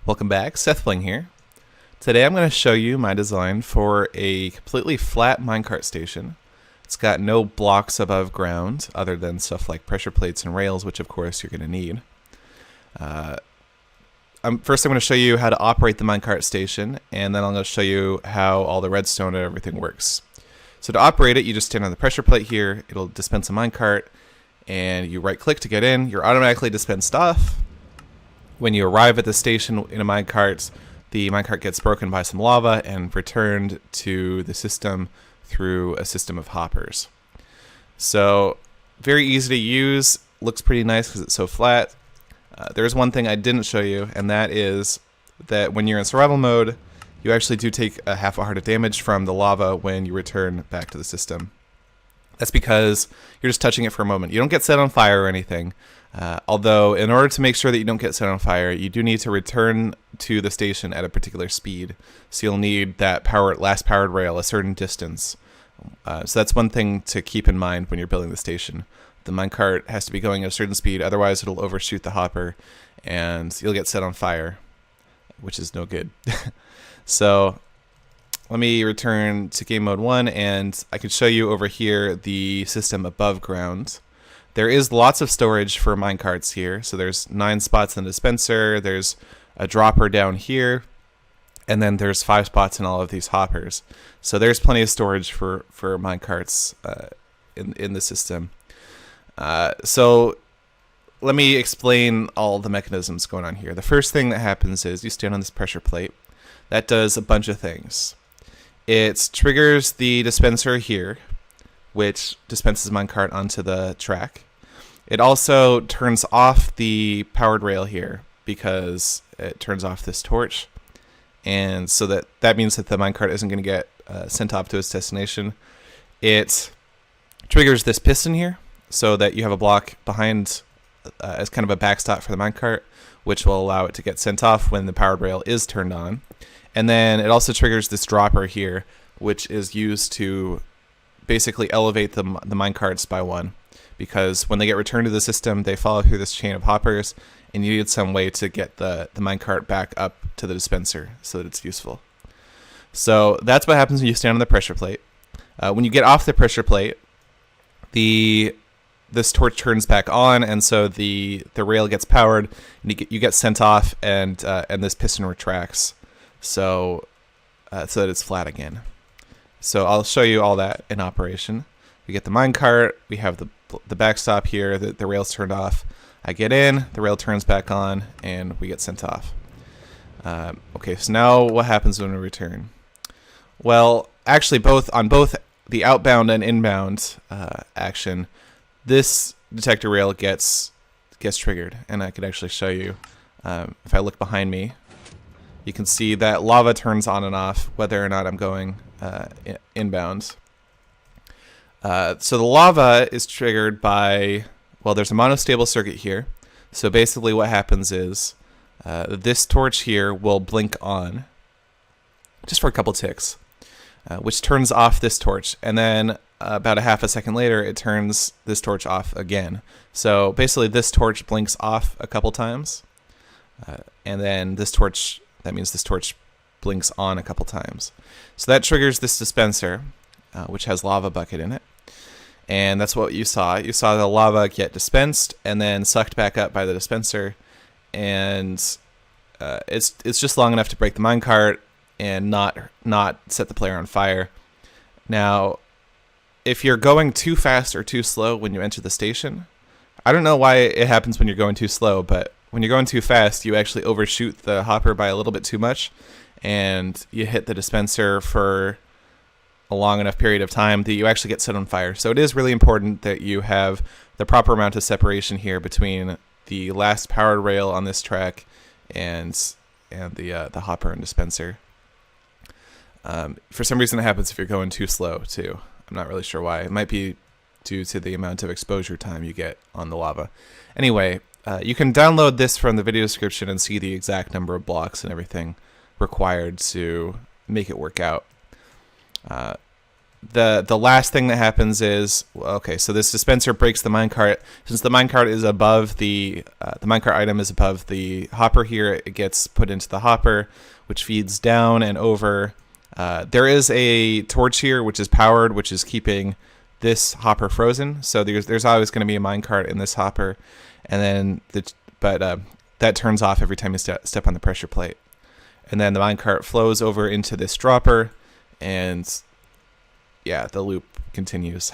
Welcome back, Sethbling here. Today I'm going to show you my design for a completely flat minecart station. It's got no blocks above ground other than stuff like pressure plates and rails, which of course you're going to need. First I'm going to show you how to operate the minecart station, and then I'm going to show you how all the redstone and everything works. So to operate it, you just stand on the pressure plate here, it'll dispense a minecart, and you right click to get in, you're automatically dispensed off. When you arrive at the station in a minecart, the minecart gets broken by some lava and returned to the system through a system of hoppers. So, very easy to use, looks pretty nice because it's so flat. There's one thing I didn't show you, and that is that when you're in survival mode, you actually do take a half a heart of damage from the lava when you return back to the system. That's because you're just touching it for a moment. You don't get set on fire or anything. Although, in order to make sure that you don't get set on fire, you do need to return to the station at a particular speed. So you'll need that last powered rail a certain distance. So that's one thing to keep in mind when you're building the station. The minecart has to be going at a certain speed, otherwise it'll overshoot the hopper, and you'll get set on fire, which is no good. So let me return to game mode 1, and I can show you over here the system above ground. There is lots of storage for minecarts here. So there's 9 spots in the dispenser, there's a dropper down here, and then there's 5 spots in all of these hoppers. So there's plenty of storage for minecarts in the system. So let me explain all the mechanisms going on here. The first thing that happens is you stand on this pressure plate. That does a bunch of things. It triggers the dispenser here, which dispenses minecart onto the track. It also turns off the powered rail here because it turns off this torch, and so that means that the minecart isn't going to get sent off to its destination. It triggers this piston here so that you have a block behind as kind of a backstop for the minecart, which will allow it to get sent off when the powered rail is turned on. And then it also triggers this dropper here, which is used to basically elevate the minecarts by 1, because when they get returned to the system, they follow through this chain of hoppers, and you need some way to get the minecart back up to the dispenser so that it's useful. So that's what happens when you stand on the pressure plate. When you get off the pressure plate, this torch turns back on, and so the rail gets powered, and you get sent off, and this piston retracts, so that it's flat again. So I'll show you all that in operation. We get the minecart, we have the backstop here, the rail's turned off. I get in, the rail turns back on, and we get sent off. Okay, so now what happens when we return? Well, actually on both the outbound and inbound action, this detector rail gets triggered, and I could actually show you. If I look behind me, you can see that lava turns on and off whether or not I'm going inbound. So the lava is triggered by, well, there's a monostable circuit here. So basically what happens is this torch here will blink on just for a couple ticks, which turns off this torch, and then about a half a second later it turns this torch off again. So basically this torch blinks off a couple times, and then that means this torch blinks on a couple times. So that triggers this dispenser, which has lava bucket in it. And that's what you saw. You saw the lava get dispensed and then sucked back up by the dispenser. And it's just long enough to break the minecart and not set the player on fire. Now, if you're going too fast or too slow when you enter the station, I don't know why it happens when you're going too slow, but when you're going too fast, you actually overshoot the hopper by a little bit too much, and you hit the dispenser for a long enough period of time that you actually get set on fire. So it is really important that you have the proper amount of separation here between the last powered rail on this track and the hopper and dispenser. For some reason it happens if you're going too slow too. I'm not really sure why. It might be due to the amount of exposure time you get on the lava. Anyway, you can download this from the video description and see the exact number of blocks and everything required to make it work out. the last thing that happens is, okay, so this dispenser breaks the minecart. Since the minecart is above the minecart item is above the hopper here, it gets put into the hopper, which feeds down and over. There is a torch here which is powered, which is keeping this hopper frozen. So there's always going to be a minecart in this hopper, and then that turns off every time you step on the pressure plate. And then the minecart flows over into this dropper, and yeah, the loop continues.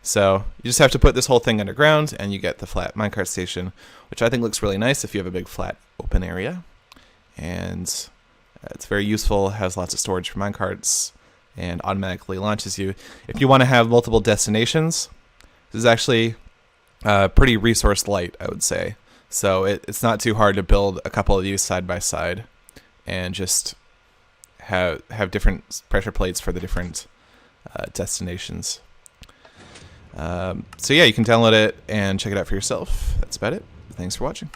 So you just have to put this whole thing underground, and you get the flat minecart station, which I think looks really nice if you have a big flat open area. And it's very useful, has lots of storage for minecarts, and automatically launches you. If you want to have multiple destinations, this is actually pretty resource light, I would say. So it's not too hard to build a couple of these side by side and just have different pressure plates for the different destinations. So yeah, you can download it and check it out for yourself. That's about it. Thanks for watching.